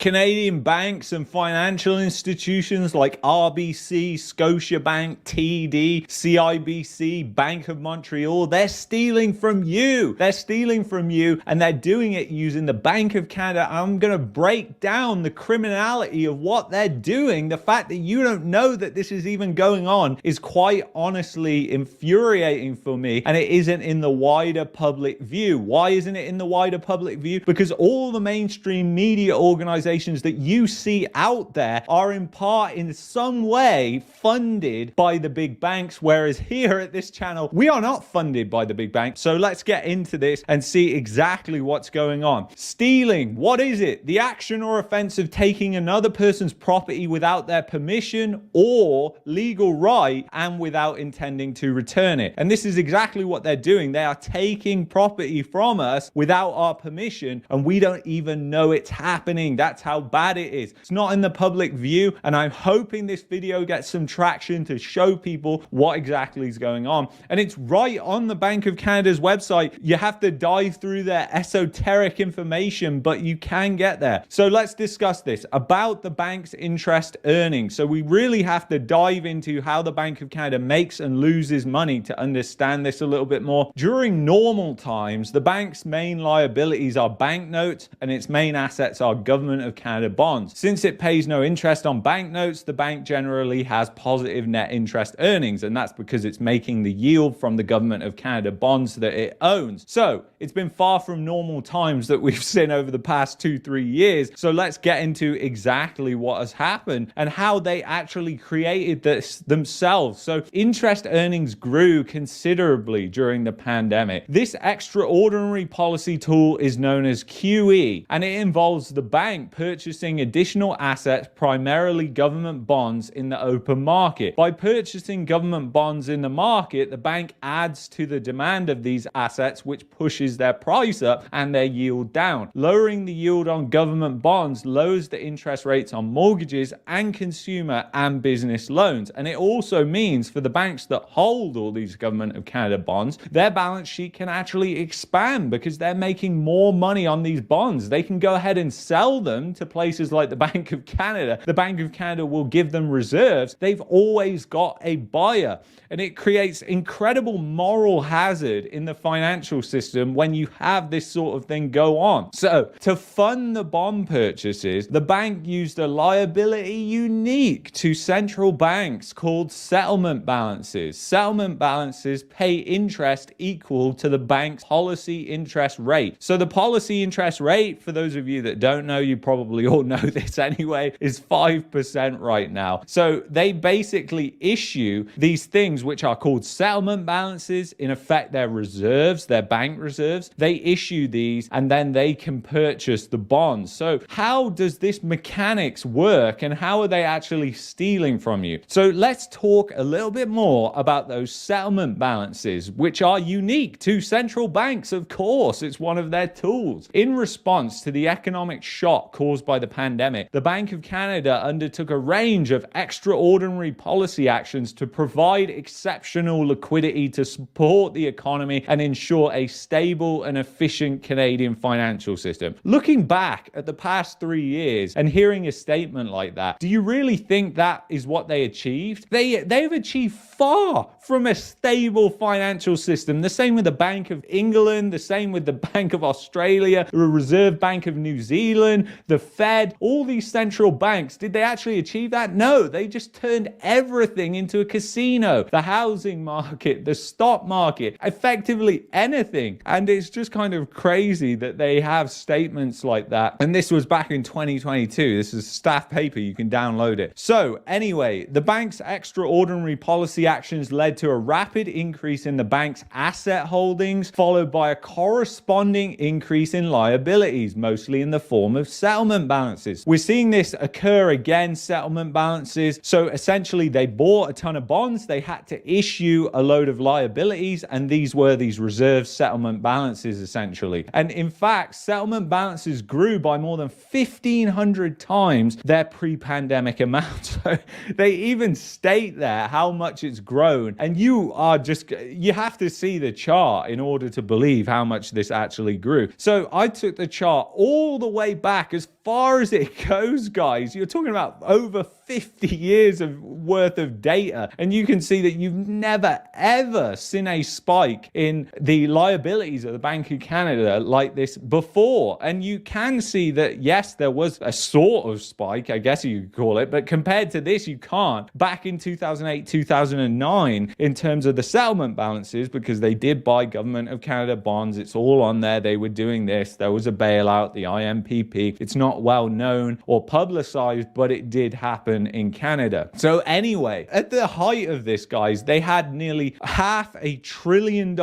Canadian banks and financial institutions like RBC, Scotiabank, TD, CIBC, Bank of Montreal, they're stealing from you. They're stealing from you, and they're doing it using the Bank of Canada. I'm going to break down the criminality of what they're doing. The fact that you don't know that this is even going on is quite honestly infuriating for me, and it isn't in the wider public view. Why isn't it in the wider public view? Because all the mainstream media organizations that you see out there are in part in some way funded by the big banks, whereas here at this channel we are not funded by the big banks. So let's get into this and see exactly what's going on. Stealing, what is it? The action or offense of taking another person's property without their permission or legal right and without intending to return it. And this is exactly what they're doing. They are taking property from us without our permission, and we don't even know it's happening. That's how bad it is. It's not in the public view, and I'm hoping this video gets some traction to show people what exactly is going on. And it's right on the Bank of Canada's website. You have to dive through their esoteric information, but you can get there. So let's discuss this about the bank's interest earnings. So we really have to dive into how the Bank of Canada makes and loses money to understand this a little bit more. During normal times, the bank's main liabilities are banknotes and its main assets are Government of Canada bonds. Since it pays no interest on banknotes, the bank generally has positive net interest earnings, and that's because it's making the yield from the Government of Canada bonds that it owns. So it's been far from normal times that we've seen over the past 2-3 years. So let's get into exactly what has happened and how they actually created this themselves. So interest earnings grew considerably during the pandemic. This extraordinary policy tool is known as QE, and it involves the bank purchasing additional assets, primarily government bonds, in the open market. By purchasing government bonds in the market, the bank adds to the demand of these assets, which pushes their price up and their yield down. Lowering the yield on government bonds lowers the interest rates on mortgages and consumer and business loans. And it also means for the banks that hold all these Government of Canada bonds, their balance sheet can actually expand because they're making more money on these bonds. They can go ahead and sell them to places like the Bank of Canada. The Bank of Canada will give them reserves. They've always got a buyer, and it creates incredible moral hazard in the financial system when you have this sort of thing go on. So to fund the bond purchases, the bank used a liability unique to central banks called settlement balances. Settlement balances pay interest equal to the bank's policy interest rate. So the policy interest rate, for those of you that don't know, you probably all know this anyway, is 5% right now. So they basically issue these things which are called settlement balances. In effect, they're reserves, they're bank reserves. They issue these and then they can purchase the bonds. So how does this mechanics work, and how are they actually stealing from you? So let's talk a little bit more about those settlement balances, which are unique to central banks. Of course, it's one of their tools. In response to the economic shock caused by the pandemic, the Bank of Canada undertook a range of extraordinary policy actions to provide exceptional liquidity to support the economy and ensure a stable and efficient Canadian financial system. Looking back at the past 3 years and hearing a statement like that, do you really think that is what they achieved? They've achieved far from a stable financial system. The same with the Bank of England, the same with the Bank of Australia, the Reserve Bank of New Zealand, the Fed, all these central banks. Did they actually achieve that? No, they just turned everything into a casino. The housing market, the stock market, effectively anything. And it's just kind of crazy that they have statements like that. And this was back in 2022. This is staff paper. You can download it. So anyway, the bank's extraordinary policy actions led to a rapid increase in the bank's asset holdings, followed by a corresponding increase in liabilities, mostly in the form of settlement balances. We're seeing this occur again, settlement balances. So essentially they bought a ton of bonds, they had to issue a load of liabilities, and these were these reserve settlement balances essentially. And in fact, settlement balances grew by more than 1,500 times their pre-pandemic amount. So they even state there how much it's grown, and you have to see the chart in order to believe how much this actually grew. So I took the chart all the way back as far as it goes, guys, you're talking about over 50 years of worth of data, and you can see that you've never ever seen a spike in the liabilities of the Bank of Canada like this before. And you can see that, yes, there was a sort of spike, I guess you could call it, but compared to this, you can't. Back in 2008, 2009, in terms of the settlement balances, because they did buy Government of Canada bonds, it's all on there, they were doing this, there was a bailout, the IMPP. It's not well known or publicized, but it did happen in Canada. So anyway, at the height of this, guys, they had nearly $500 billion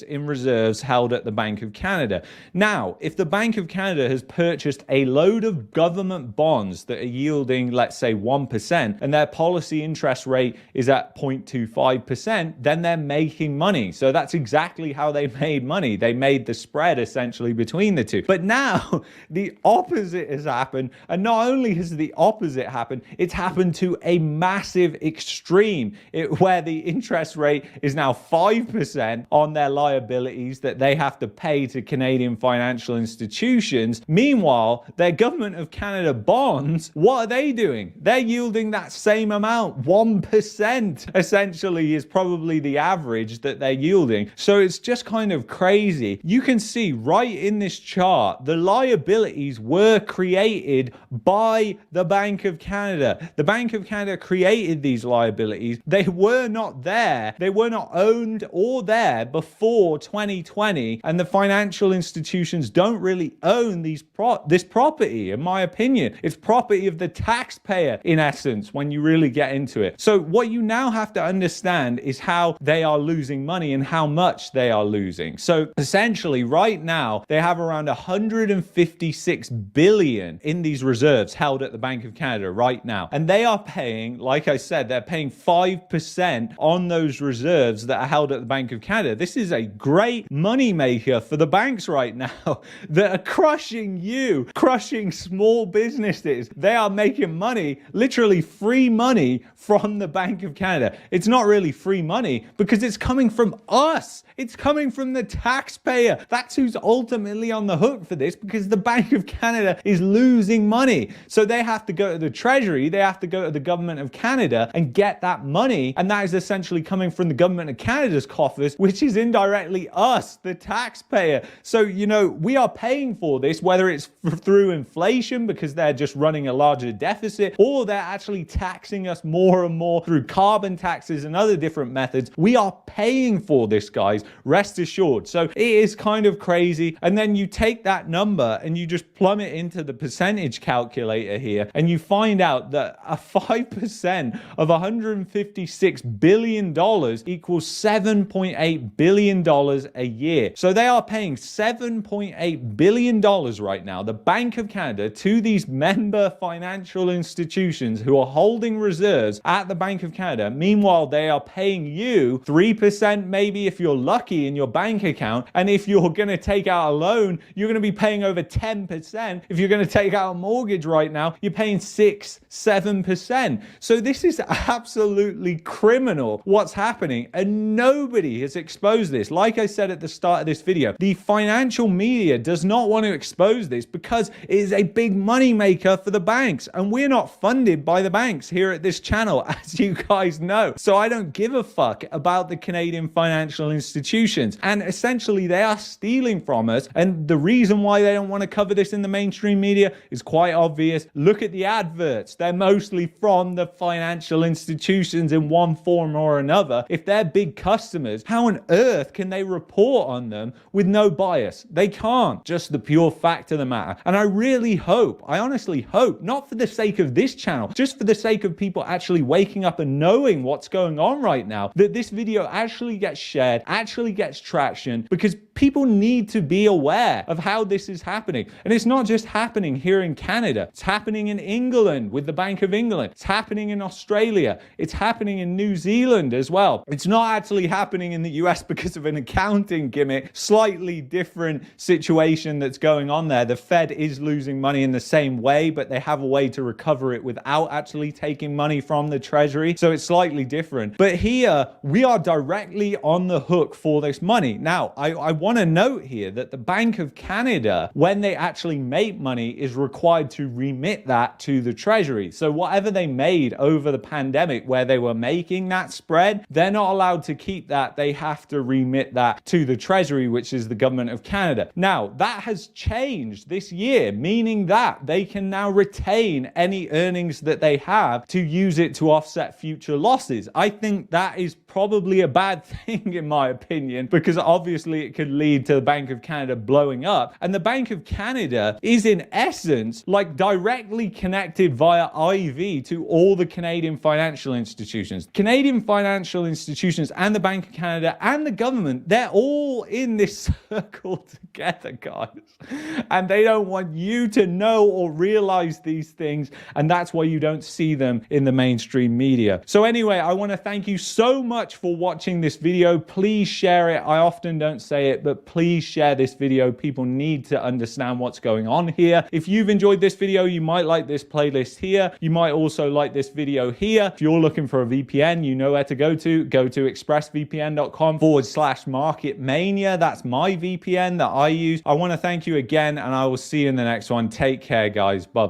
in reserves held at the Bank of Canada. Now, if the Bank of Canada has purchased a load of government bonds that are yielding, let's say, 1%, and their policy interest rate is at 0.25%, then they're making money. So that's exactly how they made money. They made the spread essentially between the two. But now the opposite has happened. And not only has the opposite happened, it's happened to a massive extreme where the interest rate is now 5% on their liabilities that they have to pay to Canadian financial institutions. Meanwhile, their Government of Canada bonds, what are they doing? They're yielding that same amount. 1% essentially is probably the average that they're yielding. So it's just kind of crazy. You can see right in this chart, the liabilities were created by the Bank of Canada. The Bank of Canada created these liabilities. They were not there. They were not owned or there before 2020. And the financial institutions don't really own this property, in my opinion. It's property of the taxpayer, in essence, when you really get into it. So what you now have to understand is how they are losing money and how much they are losing. So essentially, right now, they have around 156 billion in these reserves held at the Bank of Canada right now. And they are paying, like I said, they're paying 5% on those reserves that are held at the Bank of Canada. This is a great money maker for the banks right now that are crushing you, crushing small businesses. They are making money, literally free money from the Bank of Canada. It's not really free money because it's coming from us. It's coming from the taxpayer. That's who's ultimately on the hook for this, because the Bank of Canada is losing money. So they have to go to the Treasury, they have to go to the Government of Canada and get that money. And that is essentially coming from the Government of Canada's coffers, which is indirectly us, the taxpayer. So, you know, we are paying for this, whether it's through inflation because they're just running a larger deficit, or they're actually taxing us more and more through carbon taxes and other different methods. We are paying for this, guys, rest assured. So it is kind of crazy. And then you take that number and you just plumb it into the percentage calculator here, and you find out that a 5% of $156 billion equals $7.8 billion a year. So they are paying $7.8 billion right now, the Bank of Canada, to these member financial institutions who are holding reserves at the Bank of Canada. Meanwhile, they are paying you 3% maybe if you're lucky in your bank account. And if you're going to take out a loan, you're going to be paying over 10%. If you're going to take out a mortgage right now, you're paying 6-7%. So this is absolutely criminal what's happening, and nobody has exposed this. Like I said at the start of this video, the financial media does not want to expose this because it is a big money maker for the banks, and we're not funded by the banks here at this channel, as you guys know. So I don't give a fuck about the Canadian financial institutions, and essentially they are stealing from us. And the reason why they don't want to cover this in the mainstream media is quite obvious. Look at the adverts. They're mostly from the financial institutions in one form or another. If they're big customers, how on earth can they report on them with no bias? They can't. Just the pure fact of the matter. And I really hope, I honestly hope, not for the sake of this channel, just for the sake of people actually waking up and knowing what's going on right now, that this video actually gets shared, actually gets traction, because people need to be aware of how this is happening. And it's not just happening here in Canada. It's happening in England with the Bank of England. It's happening in Australia. It's happening in New Zealand as well. It's not actually happening in the US because of an accounting gimmick. Slightly different situation that's going on there. The Fed is losing money in the same way, but they have a way to recover it without actually taking money from the Treasury. So it's slightly different. But here, we are directly on the hook for this money. Now, I want to note here that the Bank of Canada, when they actually make money, is required to remit that to the Treasury. So whatever they made over the pandemic where they were making that spread, they're not allowed to keep that. They have to remit that to the Treasury, which is the government of Canada. Now, that has changed this year, meaning that they can now retain any earnings that they have to use it to offset future losses. I think that is probably a bad thing in my opinion, because obviously it could lead to the Bank of Canada blowing up. And the Bank of Canada is in essence like directly connected via IV to all the Canadian financial institutions. Canadian financial institutions and the Bank of Canada and the government, they're all in this circle together, guys. And they don't want you to know or realize these things. And that's why you don't see them in the mainstream media. So anyway, I want to thank you so much for watching this video. Please share it. I often don't say it, but please share this video. People need to understand what's going on here. If you've enjoyed this video, you might like this playlist here. You might also like this video here. If you're looking for a VPN, you know where to go to expressvpn.com/market mania. That's my VPN that I use. I want to thank you again, and I will see you in the next one. Take care, guys. Bye.